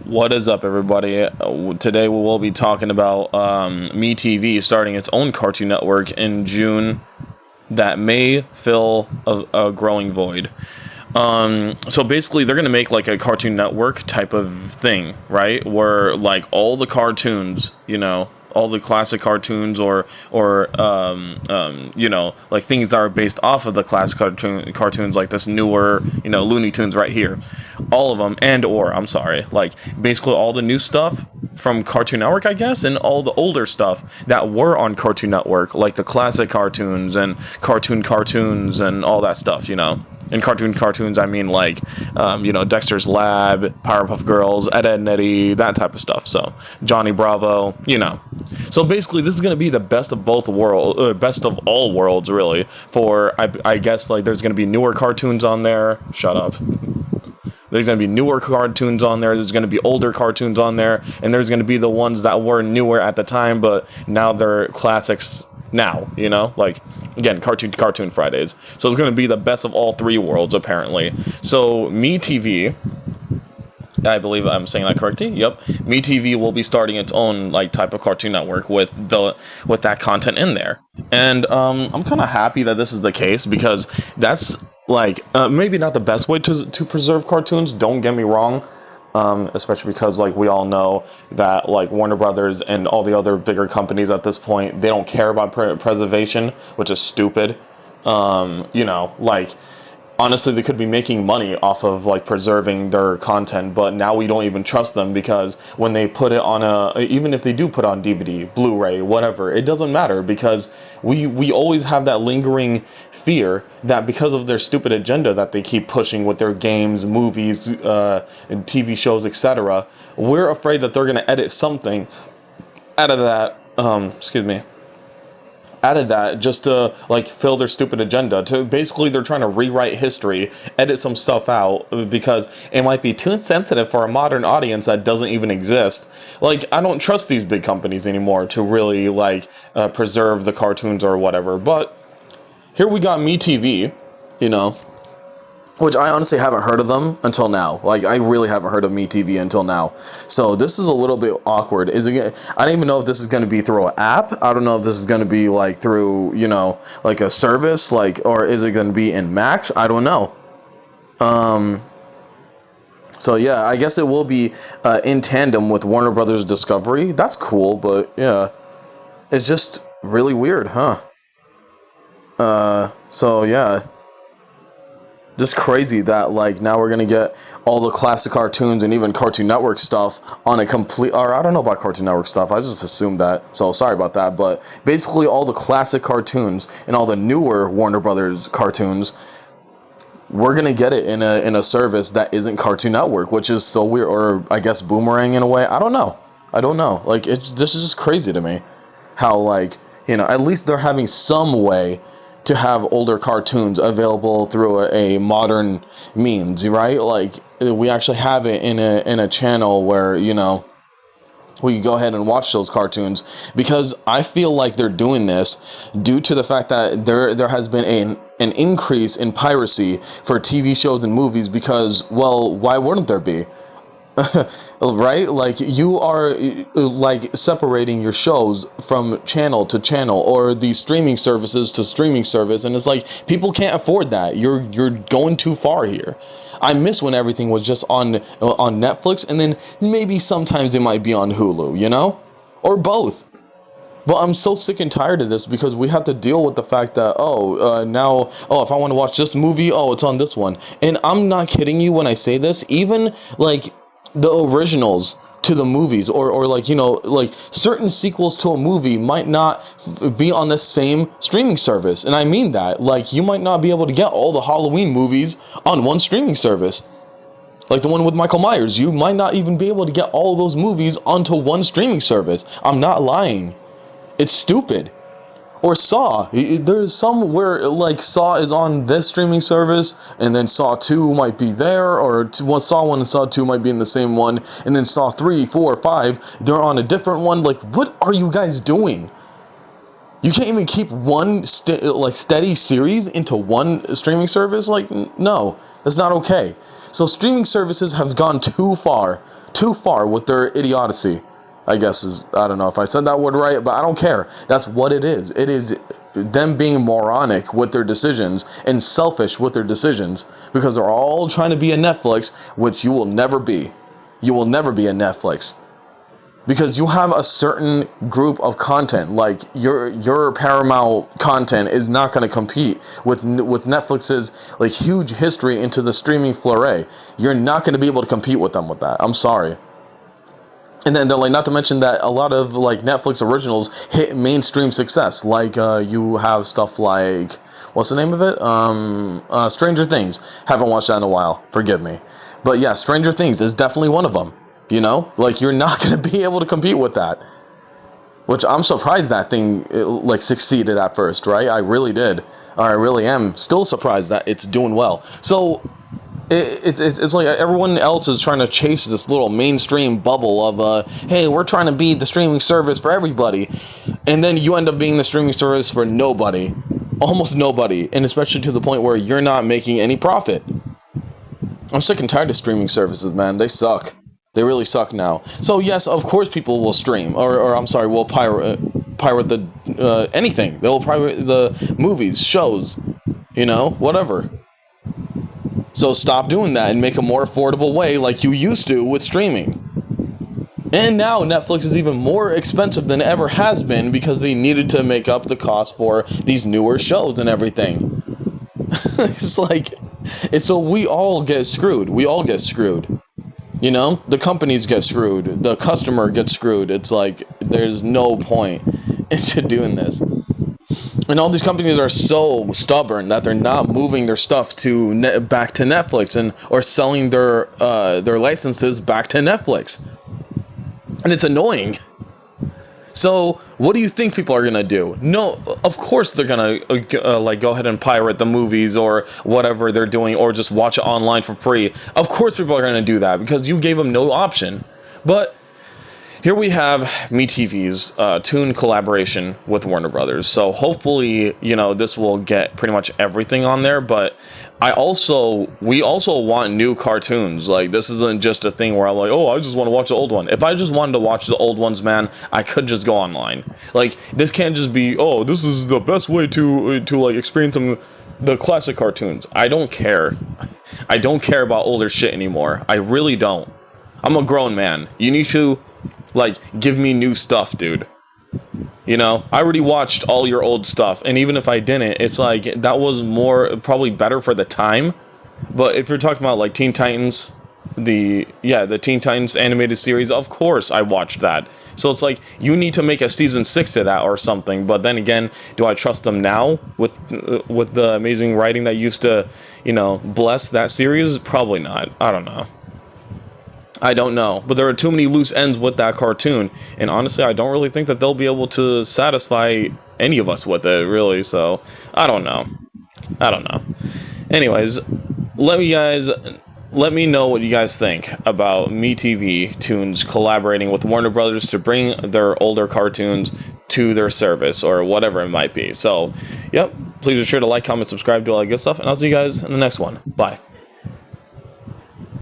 What is up, everybody? Today we will be talking about MeTV starting its own Cartoon Network in June that may fill a growing void. So basically, they're gonna make like a Cartoon Network type of thing, right? Where like all the cartoons, all the classic cartoons, or like things that are based off of the classic cartoons, like this newer, Looney Tunes right here, all of them, I'm sorry, like basically all the new stuff from Cartoon Network, I guess, and all the older stuff that were on Cartoon Network, like the classic cartoons and cartoons and all that stuff. In cartoons, I mean like, Dexter's Lab, Powerpuff Girls, Ed, Edd n Eddy, that type of stuff. So Johnny Bravo. So basically, this is gonna be the best of both worlds, best of all worlds, really. For I guess like there's gonna be newer cartoons on there. Shut up. There's going to be newer cartoons on there. There's going to be older cartoons on there. And there's going to be the ones that were newer at the time, but now they're classics now, Like, again, Cartoon Fridays. So it's going to be the best of all three worlds, apparently. So, MeTV, I believe I'm saying that correctly. Yep. MeTV will be starting its own like type of Cartoon Network with that content in there. And I'm kind of happy that this is the case, because that's like maybe not the best way to preserve cartoons. Don't get me wrong. Especially because like we all know that like Warner Brothers and all the other bigger companies at this point, they don't care about preservation, which is stupid. Like honestly, they could be making money off of like preserving their content, but now we don't even trust them, because when they put it on even if they do put on DVD, Blu-ray, whatever, it doesn't matter, because we always have that lingering fear that because of their stupid agenda that they keep pushing with their games, movies, and TV shows, etc., we're afraid that they're going to edit something out of that, added that just to like fill their stupid agenda. To basically, they're trying to rewrite history, edit some stuff out because it might be too sensitive for a modern audience that doesn't even exist. Like, I don't trust these big companies anymore to really like preserve the cartoons or whatever. But here we got MeTV, which I honestly haven't heard of them until now. Like, I really haven't heard of MeTV until now. So this is a little bit awkward. I don't even know if this is going to be through an app. I don't know if this is going to be like through, like a service, like, or is it going to be in Max? I don't know. So yeah, I guess it will be in tandem with Warner Brothers Discovery. That's cool, but yeah, it's just really weird, huh? So yeah. Just crazy that like now we're gonna get all the classic cartoons and even Cartoon Network stuff on a complete, or I don't know about Cartoon Network stuff, I just assumed that, so sorry about that. But basically all the classic cartoons and all the newer Warner Brothers cartoons, we're gonna get it in a service that isn't Cartoon Network, which is so weird. Or I guess Boomerang in a way. I don't know. Like, this is just crazy to me how, like, at least they're having some way to have older cartoons available through a modern means, right? Like, we actually have it in a channel where, we can go ahead and watch those cartoons, because I feel like they're doing this due to the fact that there has been an increase in piracy for TV shows and movies, because, well, why wouldn't there be? Right? Like, you are like separating your shows from channel to channel, or the streaming services to streaming service, and it's like people can't afford that. You're going too far here. I miss when everything was just on Netflix, and then maybe sometimes it might be on Hulu, or both. But I'm so sick and tired of this, because we have to deal with the fact that now if I want to watch this movie, it's on this one. And I'm not kidding you when I say this. Even like the originals to the movies, or like, like certain sequels to a movie might not be on the same streaming service. And I mean that, like, you might not be able to get all the Halloween movies on one streaming service. Like the one with Michael Myers, you might not even be able to get all those movies onto one streaming service. I'm not lying. It's stupid. Or Saw. There's some where like Saw is on this streaming service, and then Saw 2 might be there, or Saw 1 and Saw 2 might be in the same one, and then Saw 3, 4, 5, they're on a different one. Like, what are you guys doing? You can't even keep one steady series into one streaming service? Like, no, that's not okay. So streaming services have gone too far too far with their idiocy. I guess I don't know if I said that word right, but I don't care. That's what it is. It is them being moronic with their decisions and selfish with their decisions, because they're all trying to be a Netflix, which you will never be. You will never be a Netflix. Because you have a certain group of content, like your Paramount content is not going to compete with Netflix's like huge history into the streaming flurry. You're not going to be able to compete with them with that. I'm sorry. And then, like, not to mention that a lot of like Netflix originals hit mainstream success. Like you have stuff like, what's the name of it? Stranger Things. Haven't watched that in a while. Forgive me. But yeah, Stranger Things is definitely one of them. You know, like you're not going to be able to compete with that. Which I'm surprised that thing like succeeded at first, right? I really did. Or I really am still surprised that it's doing well. So it's like everyone else is trying to chase this little mainstream bubble of hey, we're trying to be the streaming service for everybody, and then you end up being the streaming service for nobody, almost nobody, and especially to the point where you're not making any profit. I'm sick and tired of streaming services, man. They suck. They really suck now. So yes, of course people will stream, or I'm sorry, will pirate the anything. They'll pirate the movies, shows, you know, whatever. So stop doing that and make a more affordable way like you used to with streaming. And now Netflix is even more expensive than it ever has been because they needed to make up the cost for these newer shows and everything. It's so we all get screwed. We all get screwed. You know, the companies get screwed, the customer gets screwed. It's like there's no point into doing this. And all these companies are so stubborn that they're not moving their stuff to back to Netflix or selling their licenses back to Netflix. And it's annoying. So, what do you think people are going to do? No, of course they're going to like go ahead and pirate the movies or whatever they're doing, or just watch it online for free. Of course people are going to do that because you gave them no option. But here we have MeTV's Toon collaboration with Warner Brothers. So hopefully, you know, this will get pretty much everything on there. But we also want new cartoons. Like, this isn't just a thing where I'm like, oh, I just want to watch the old one. If I just wanted to watch the old ones, man, I could just go online. Like, this can't just be, oh, this is the best way to like experience the classic cartoons. I don't care. I don't care about older shit anymore. I really don't. I'm a grown man. You need to, like, give me new stuff, dude. You know, I already watched all your old stuff, and even if I didn't, it's like, that was probably better for the time. But if you're talking about, like, Teen Titans, the Teen Titans animated series, of course I watched that. So it's like, you need to make a season 6 of that or something. But then again, do I trust them now with the amazing writing that used to, you know, bless that series? Probably not. I don't know. But there are too many loose ends with that cartoon, and honestly, I don't really think that they'll be able to satisfy any of us with it, really, so I don't know. Anyways, let me know what you guys think about MeTV Toons collaborating with Warner Brothers to bring their older cartoons to their service, or whatever it might be. So, yep, please be sure to like, comment, subscribe, do all that good stuff, and I'll see you guys in the next one. Bye.